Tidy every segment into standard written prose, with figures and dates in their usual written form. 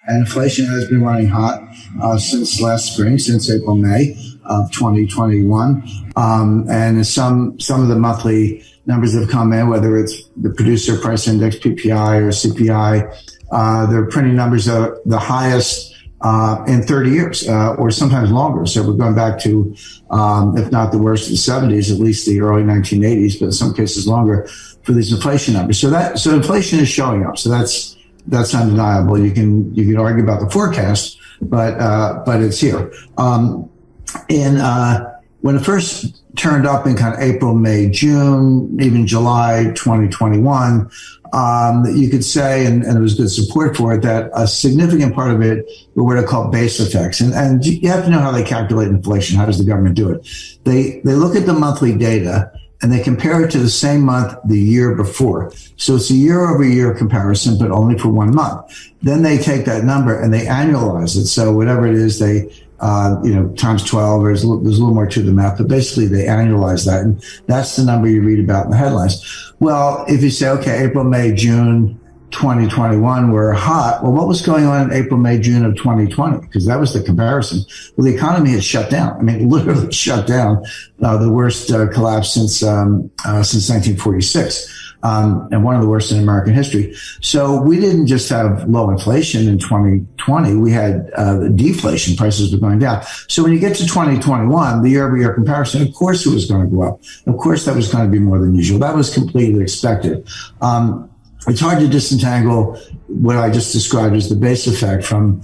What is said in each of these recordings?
And inflation has been running hot since last spring, since April, May of 2021. And some of the monthly numbers have come in, whether it's the producer price index, PPI or CPI. They're printing numbers that are the highest in 30 years, or sometimes longer. So we're going back to, if not the worst of the 70s, at least the early 1980s, but in some cases longer for these inflation numbers. So inflation is showing up. So that's undeniable. You can argue about the forecast, but it's here. When it first turned up in kind of April, May, June, even July 2021, you could say, and there was good support for it, that a significant part of it were what are called base effects. And you have to know how they calculate inflation. How does the government do it? They look at the monthly data and they compare it to the same month the year before. So it's a year-over-year comparison, but only for 1 month. Then they take that number and they annualize it. So whatever it is, they times 12, or there's a little more to the math, but basically they annualize that. And that's the number you read about in the headlines. Well, if you say, okay, April, May, June 2021 were hot. Well, what was going on in April, May, June of 2020? Because that was the comparison. Well, the economy had shut down. I mean, literally shut down. The worst collapse since 1946. And one of the worst in American history. So we didn't just have low inflation in 2020. We had deflation. Prices were going down. So when you get to 2021, the year-over-year comparison, of course it was going to go up. Of course that was going to be more than usual. That was completely expected. It's hard to disentangle what I just described as the base effect from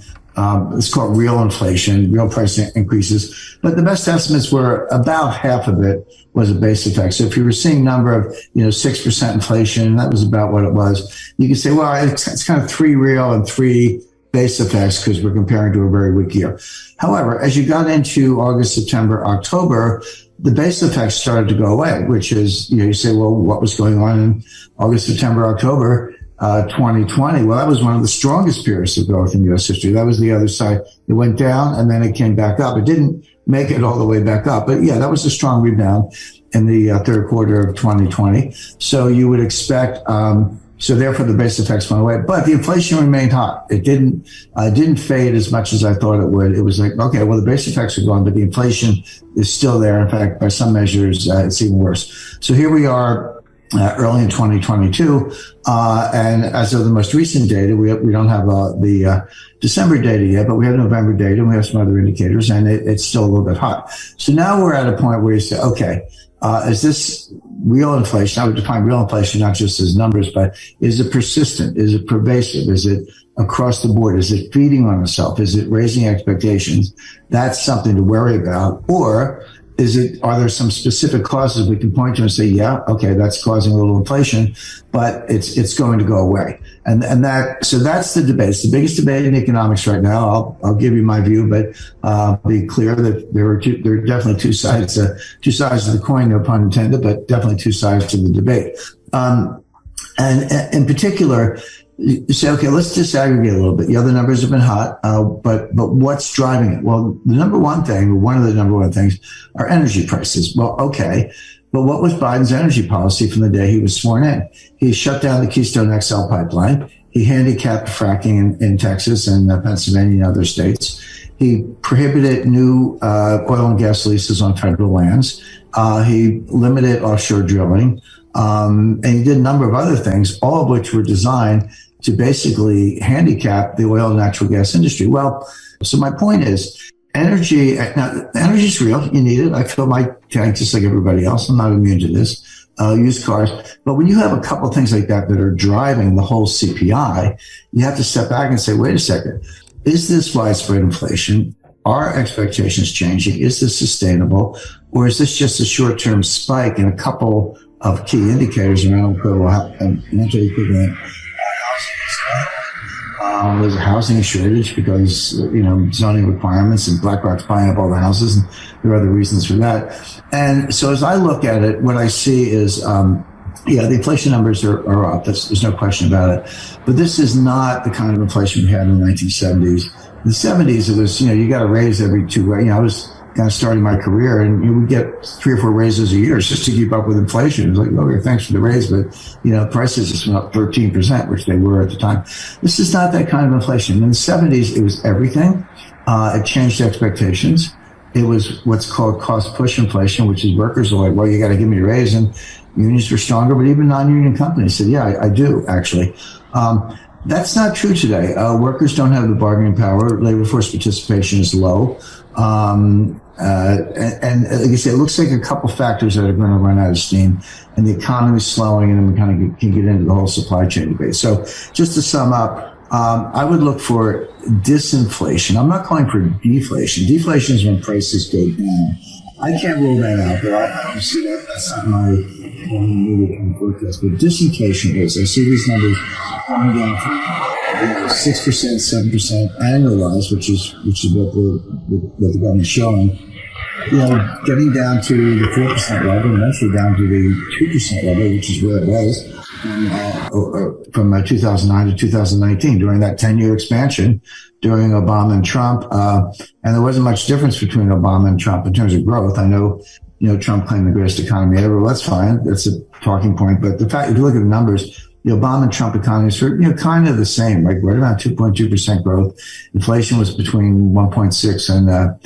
it's called real inflation, real price increases. But the best estimates were about half of it was a base effect. So if you were seeing a number of, 6% inflation, that was about what it was. You could say, well, it's kind of 3 real and 3 base effects because we're comparing to a very weak year. However, as you got into August, September, October, the base effects started to go away, which is, you say, well, what was going on in August, September, October? 2020. Well, that was one of the strongest periods of growth in U.S. history. That was the other side. It went down and then it came back up. It didn't make it all the way back up, but yeah, that was a strong rebound in the third quarter of 2020. So you would expect, so therefore the base effects went away, but the inflation remained hot. It didn't fade as much as I thought it would. It was like, okay, well, the base effects are gone, but the inflation is still there. In fact, by some measures, it's even worse. So here we are, early in 2022, and as of the most recent data, we don't have the December data yet, but we have November data and we have some other indicators, and it's still a little bit hot. So now we're at a point where you say, okay, is this real inflation? I would define real inflation not just as numbers, but is it persistent? Is it pervasive? Is it across the board? Is it feeding on itself? Is it raising expectations? That's something to worry about. Or are there some specific causes we can point to and say, yeah, okay, that's causing a little inflation, but it's going to go away. So that's the debate. It's the biggest debate in economics right now. I'll give you my view, but be clear that there are definitely two sides of the coin, no pun intended, but definitely two sides to the debate. And in particular, you say, okay, let's disaggregate a little bit. The other numbers have been hot, but what's driving it? Well, one of the number one things are energy prices. Well, okay, but what was Biden's energy policy from the day he was sworn in? He shut down the Keystone XL pipeline. He handicapped fracking in Texas and Pennsylvania and other states. He prohibited new oil and gas leases on federal lands. He limited offshore drilling. And he did a number of other things, all of which were designed to basically handicap the oil and natural gas industry. Well, so my point is, energy is real. You need it. I fill my tank just like everybody else. I'm not immune to this. Used cars. But when you have a couple of things like that are driving the whole CPI, you have to step back and say, wait a second, is this widespread inflation? Are expectations changing? Is this sustainable? Or is this just a short-term spike in a couple of key indicators around financial equivalent housing? There's a housing shortage because, zoning requirements and BlackRock's buying up all the houses, and there are other reasons for that. And so as I look at it, what I see is, the inflation numbers are up. There's no question about it. But this is not the kind of inflation we had in the 1970s. In the 70s, it was, you got a raise every 2 weeks. I was kind of starting my career, and you would get 3 or 4 raises a year just to keep up with inflation. It's like, okay, thanks for the raise, but prices just went up 13%, which they were at the time. This is not that kind of inflation. In the 70s, it was everything. It changed expectations. It was what's called cost push inflation, which is workers are like, well, you got to give me a raise, and unions were stronger, but even non-union companies said, yeah, I do actually. That's not true today. Workers don't have the bargaining power. Labor force participation is low. And like I said, it looks like a couple factors that are going to run out of steam, and the economy is slowing, and then we kind of can get into the whole supply chain debate. So just to sum up, I would look for disinflation. I'm not calling for deflation. Deflation is when prices go down. I can't rule that out, but I don't see that. That's not my forecast. But disinflation is. I see these numbers coming down from 6%, 7% annualized, which is what the government's showing. Getting down to the 4% level, and eventually down to the 2% level, which is where it was from 2009 to 2019 during that 10-year expansion during Obama and Trump. And there wasn't much difference between Obama and Trump in terms of growth. I know, Trump claimed the greatest economy ever. Well, that's fine. That's a talking point. But the fact, if you look at the numbers, the Obama and Trump economies were, kind of the same, right around 2.2% growth. Inflation was between 1.6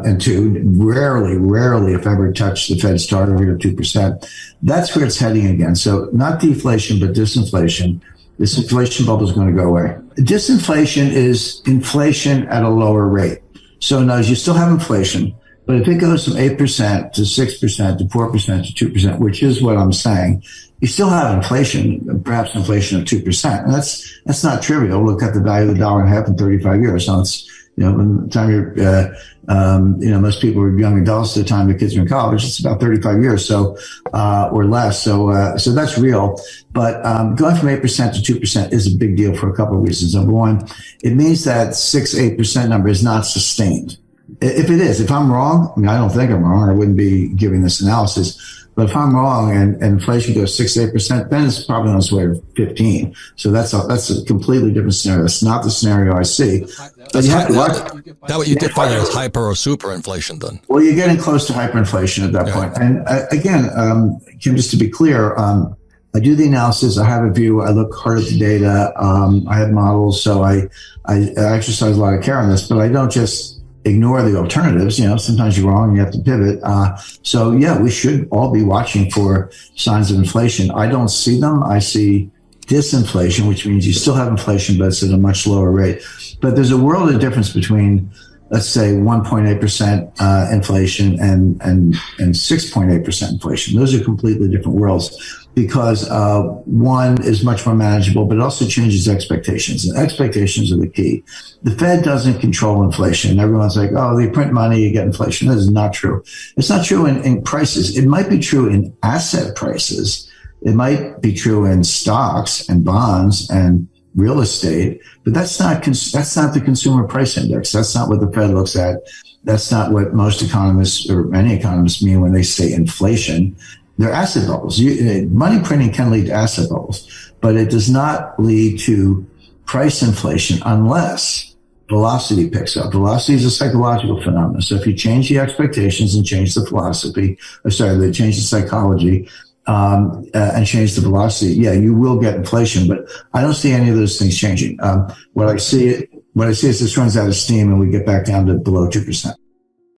and 2. Rarely, if ever, touched the Fed's target rate of 2%. That's where it's heading again. So not deflation, but disinflation. This inflation bubble is going to go away. Disinflation is inflation at a lower rate. So now you still have inflation, but if it goes from 8% to 6% to 4% to 2%, which is what I'm saying, you still have inflation, perhaps inflation of 2%. And that's not trivial. Look at the value of the dollar and a half in 35 years. So it's, by the time you're, most people are young adults at the time the kids are in college. It's about 35 years, so, or less. So that's real. But, going from 8% to 2% is a big deal for a couple of reasons. Number one, it means that 8% number is not sustained. If it is, if I'm wrong, I don't think I'm wrong. I wouldn't be giving this analysis. But if I'm wrong and inflation goes 8%, then it's probably on its way to 15. So that's a completely different scenario. That's not the scenario I see. But you have to watch. That what you define as hyper or super inflation then? Well, you're getting close to hyperinflation at that point. And again, Kim, just to be clear, I do the analysis. I have a view. I look hard at the data. I have models. So I exercise a lot of care on this, but I don't just ignore the alternatives. Sometimes you're wrong and you have to pivot. So yeah, we should all be watching for signs of inflation. I don't see them. I see disinflation, which means you still have inflation, but it's at a much lower rate. But there's a world of difference between, let's say, 1.8% inflation and 6.8% inflation. Those are completely different worlds because one is much more manageable, but it also changes expectations. And expectations are the key. The Fed doesn't control inflation. Everyone's like, oh, they print money, you get inflation. That is not true. It's not true in prices. It might be true in asset prices. It might be true in stocks and bonds and real estate, but that's not the consumer price index. That's not what the Fed looks at. That's not what most economists or many economists mean when they say inflation. They're asset bubbles. Money printing can lead to asset bubbles, but it does not lead to price inflation unless velocity picks up. Velocity is a psychological phenomenon. So if you change the expectations and change the they change the psychology, and change the velocity, yeah, you will get inflation, but I don't see any of those things changing. What I see is this runs out of steam and we get back down to below 2%.